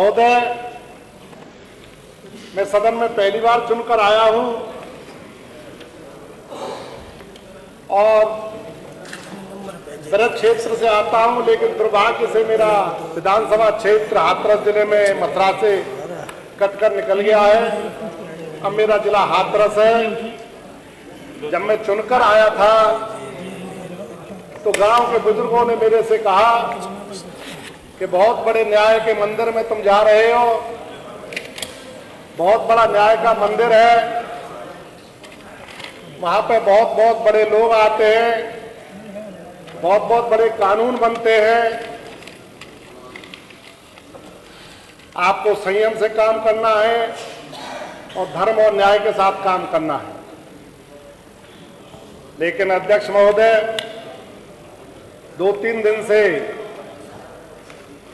महोदय, मैं सदन में पहली बार चुनकर आया हूं और ब्रज क्षेत्र से आता हूं, लेकिन दुर्भाग्य से मेरा विधानसभा क्षेत्र हाथरस जिले में मथुरा से कटकर निकल गया है। अब मेरा जिला हाथरस है। जब मैं चुनकर आया था तो गांव के बुजुर्गों ने मेरे से कहा कि बहुत बड़े न्याय के मंदिर में तुम जा रहे हो, बहुत बड़ा न्याय का मंदिर है, वहां पे बहुत बहुत बड़े लोग आते हैं, बहुत बहुत बड़े कानून बनते हैं, आपको संयम से काम करना है और धर्म और न्याय के साथ काम करना है। लेकिन अध्यक्ष महोदय, 2-3 दिन से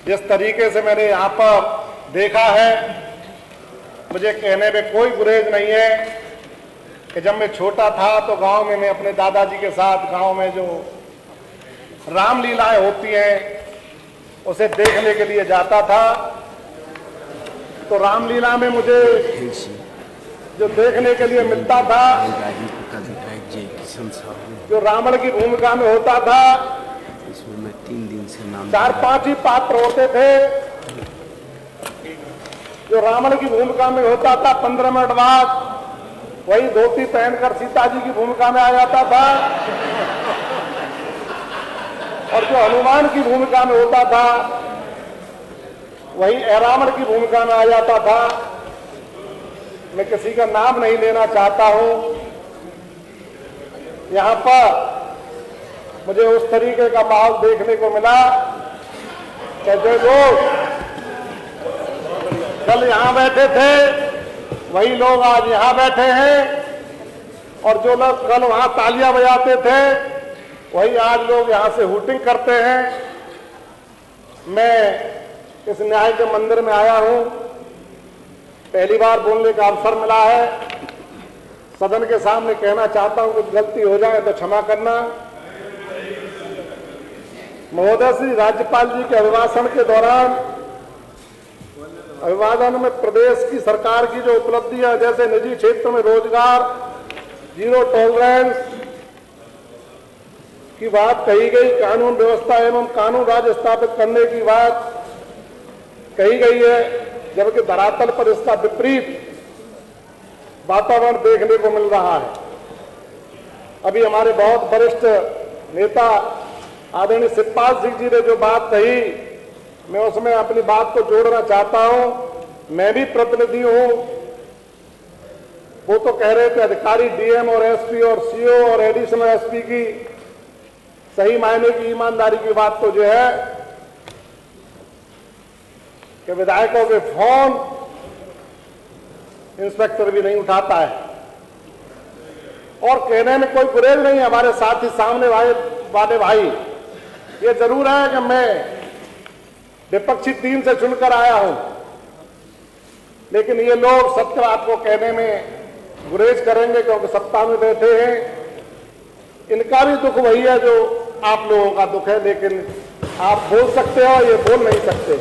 जिस तरीके से मैंने यहाँ पर देखा है, मुझे कहने में कोई गुरेज नहीं है कि जब मैं छोटा था तो गांव में मैं अपने दादाजी के साथ गांव में जो रामलीलाएं होती हैं उसे देखने के लिए जाता था। तो रामलीला में मुझे जो देखने के लिए मिलता था, जो रावण की भूमिका में होता था, 4-5 ही पात्र होते थे। जो रावण की भूमिका में होता था 15 मिनट बाद वही धोती पहनकर सीता जी की भूमिका में आ जाता था, और जो हनुमान की भूमिका में होता था वही रावण की भूमिका में आ जाता था। मैं किसी का नाम नहीं लेना चाहता हूं। यहां पर मुझे उस तरीके का माहौल देखने को मिला कि जो लोग कल यहां बैठे थे वही लोग आज यहां बैठे हैं, और जो लोग कल वहां तालियां बजाते थे वही आज लोग यहां से हूटिंग करते हैं। मैं इस न्याय के मंदिर में आया हूं, पहली बार बोलने का अवसर मिला है। सदन के सामने कहना चाहता हूं कि गलती हो जाए तो क्षमा करना। महोदय, श्री राज्यपाल जी के अभिभाषण के दौरान अभिवादन में प्रदेश की सरकार की जो उपलब्धियां, जैसे निजी क्षेत्र में रोजगार, जीरो टॉलरेंस की बात कही गई, कानून व्यवस्था एवं कानून राज स्थापित करने की बात कही गई है, जबकि धरातल पर इसका विपरीत वातावरण देखने को मिल रहा है। अभी हमारे बहुत वरिष्ठ नेता आदरणीय शिवपाल सिंह जी ने जो बात कही, मैं उसमें अपनी बात को जोड़ना चाहता हूं। मैं भी प्रतिनिधि हूं। वो तो कह रहे थे अधिकारी डीएम और एसपी और सीओ और एडिशनल एसपी की सही मायने की ईमानदारी की बात तो जो है कि विधायकों के फोन इंस्पेक्टर भी नहीं उठाता है, और कहने में कोई गुरेज नहीं। हमारे साथी सामने वाले भाई, ये जरूर है कि मैं विपक्षी टीम से चुनकर आया हूं, लेकिन ये लोग सत्य आपको कहने में गुरेज करेंगे क्योंकि सत्ता में बैठे हैं। इनका भी दुख वही है जो आप लोगों का दुख है, लेकिन आप बोल सकते हो, ये बोल नहीं सकते।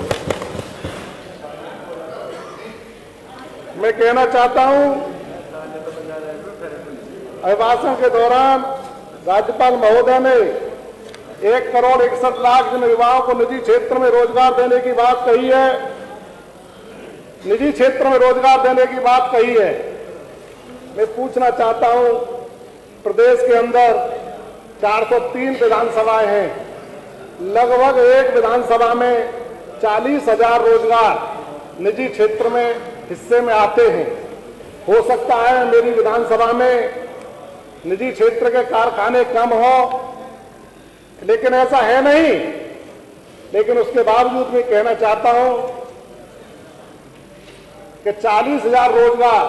मैं कहना चाहता हूं, अभिभाषण के दौरान राज्यपाल महोदय ने 1,61,00,000 जिन युवाओं को निजी क्षेत्र में रोजगार देने की बात कही है, निजी क्षेत्र में रोजगार देने की बात कही है। मैं पूछना चाहता हूं, प्रदेश के अंदर 403 विधानसभाएं हैं, लगभग एक विधानसभा में 40,000 रोजगार निजी क्षेत्र में हिस्से में आते हैं। हो सकता है मेरी विधानसभा में निजी क्षेत्र के कारखाने कम हो, लेकिन ऐसा है नहीं। लेकिन उसके बावजूद मैं कहना चाहता हूं कि 40,000 रोजगार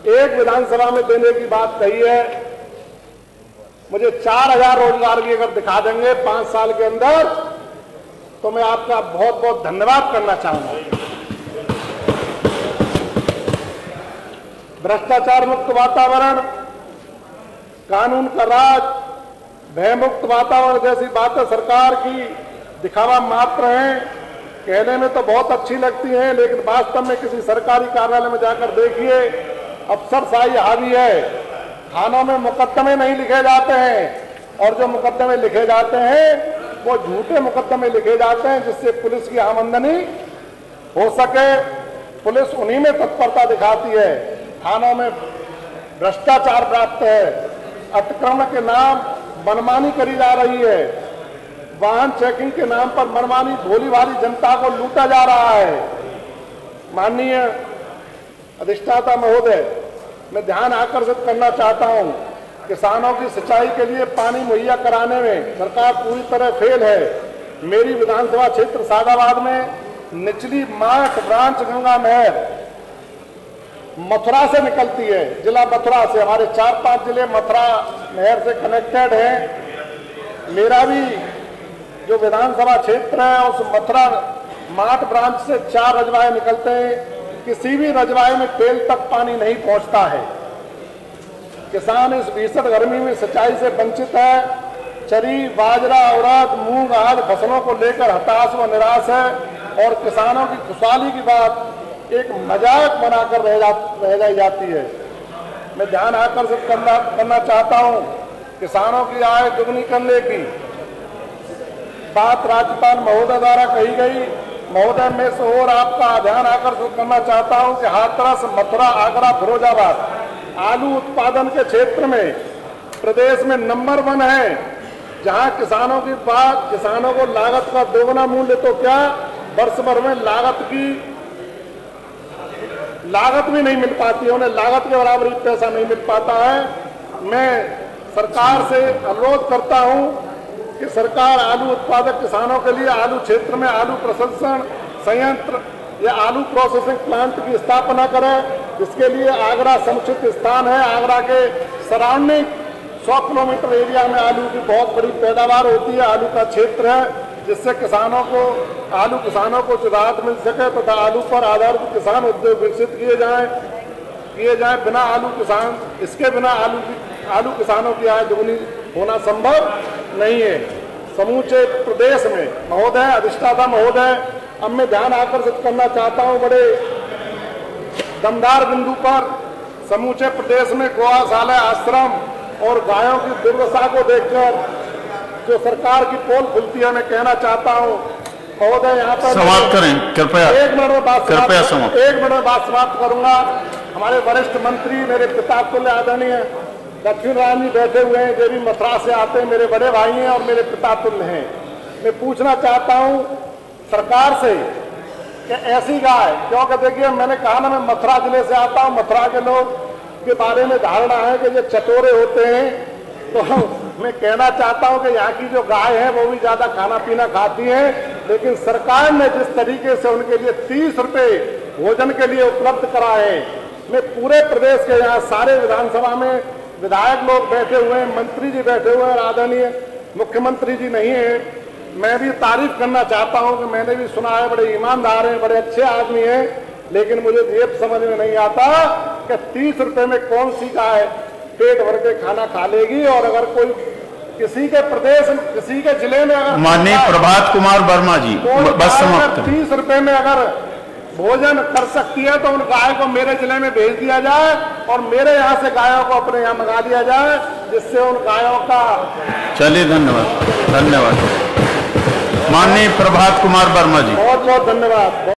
एक विधानसभा में देने की बात कही है। मुझे 4,000 रोजगार भी अगर दिखा देंगे 5 साल के अंदर तो मैं आपका बहुत बहुत धन्यवाद करना चाहूंगा। भ्रष्टाचार मुक्त वातावरण, कानून का राज, भय मुक्त वातावरण जैसी बातें सरकार की दिखावा मात्र हैं। कहने में तो बहुत अच्छी लगती हैं, लेकिन वास्तव में किसी सरकारी कार्यालय में जाकर देखिए, अफसरशाही हावी है। थानों में मुकदमे नहीं लिखे जाते हैं, और जो मुकदमे लिखे जाते हैं वो झूठे मुकदमे लिखे जाते हैं, जिससे पुलिस की आमदनी हो सके। पुलिस उन्हीं में तत्परता दिखाती है। थानों में भ्रष्टाचार प्राप्त है, अतिक्रमण के नाम मनमानी करी जा रही है, वाहन चेकिंग के नाम पर मनमानी भोली भाली जनता को लूटा जा रहा है। माननीय अधिष्ठाता महोदय, मैं ध्यान आकर्षित करना चाहता हूं, किसानों की सिंचाई के लिए पानी मुहैया कराने में सरकार पूरी तरह फेल है। मेरी विधानसभा क्षेत्र सादाबाद में निचली माठ ब्रांच गंगा नहर मथुरा से निकलती है, जिला मथुरा से। हमारे 4-5 जिले मथुरा नहर से कनेक्टेड हैं। मेरा भी जो विधानसभा क्षेत्र है उस मथुरा माठ ब्रांच से 4 रजवाए निकलते हैं। किसी भी रजवाए में पेल तक पानी नहीं पहुंचता है। किसान इस भीषण गर्मी में सिंचाई से वंचित है। चरी, बाजरा, उड़द, मूंग आदि फसलों को लेकर हताश व निराश है, और किसानों की खुशहाली की बात एक मजाक बनाकर रह जाती है। मैं ध्यान आकर्षित करना चाहता हूं, किसानों की आय दुगनी करने की बात राज्यपाल महोदय द्वारा कही गई। महोदय, मैं से और आपका ध्यान आकर्षित करना चाहता हूं कि हाथरस, मथुरा, आगरा, फिरोजाबाद आलू उत्पादन के क्षेत्र में प्रदेश में नंबर 1 है, जहां किसानों की बात, किसानों को लागत का दोगुना मूल्य तो क्या, वर्ष भर में लागत भी नहीं मिल पाती है, उन्हें लागत के बराबर पैसा नहीं मिल पाता है। मैं सरकार से अनुरोध करता हूं कि सरकार आलू उत्पादक किसानों के लिए आलू क्षेत्र में आलू प्रसंस्करण संयंत्र या आलू प्रोसेसिंग प्लांट की स्थापना करे। इसके लिए आगरा समुचित स्थान है। आगरा के सराउंडिंग 100 किलोमीटर एरिया में आलू की बहुत बड़ी पैदावार होती है, आलू का क्षेत्र है, जिससे आलू किसानों को राहत मिल सके तथा आलू पर आधारित किसान उद्योग विकसित किए जाए। बिना इसके बिना आलू किसानों की आय दुगनी होना संभव नहीं है। समूचे प्रदेश में महोदय, अधिष्ठाता महोदय, अब मैं ध्यान आकर्षित करना चाहता हूं बड़े दमदार बिंदु पर। समूचे प्रदेश में गौशाला, आश्रम और गायों की दुर्दशा को देखकर जो सरकार की पोल खुलती है, मैं कहना चाहता हूं महोदय, यहाँ पर समाप्त करें कृपया। 1 मिनट में बात समाप्त करूंगा। हमारे वरिष्ठ मंत्री, मेरे पिता तुल्य आदरणीय लक्ष्मी नारायण जी बैठे हुए हैं, जो भी मथुरा से आते हैं, मेरे बड़े भाई हैं और मेरे पिता तुल्य हैं। मैं पूछना चाहता हूं सरकार से कि ऐसी गाय, क्योंकि देखिए मैंने कहा ना, मैं मथुरा जिले से आता हूं, मथुरा के लोग के बारे में धारणा है कि ये चटोरे होते हैं। तो मैं कहना चाहता हूं कि यहाँ की जो गाय है वो भी ज्यादा खाना पीना खाती है, लेकिन सरकार ने जिस तरीके से उनके लिए 30 रुपए भोजन के लिए उपलब्ध कराए, मैं पूरे प्रदेश के यहाँ सारे विधानसभा में विधायक लोग बैठे हुए हैं, मंत्री जी बैठे हुए हैं, आदरणीय मुख्यमंत्री जी नहीं है, मैं भी तारीफ करना चाहता हूं कि मैंने भी सुना है, बड़े ईमानदार हैं, बड़े अच्छे आदमी हैं, लेकिन मुझे ये समझ में नहीं आता कि 30 रुपए में कौन सी गाय पेट भर के खाना खा लेगी। और अगर कोई किसी के जिले में अगर माननीय प्रभात कुमार वर्मा जी, बस समाप्त। 30 रुपए में अगर भोजन कर सकती है तो उन गाय को मेरे जिले में भेज दिया जाए और मेरे यहाँ से गायों को अपने यहाँ मंगा लिया जाए, जिससे उन गायों का। चलिए, धन्यवाद। माननीय प्रभात कुमार वर्मा जी, बहुत बहुत धन्यवाद।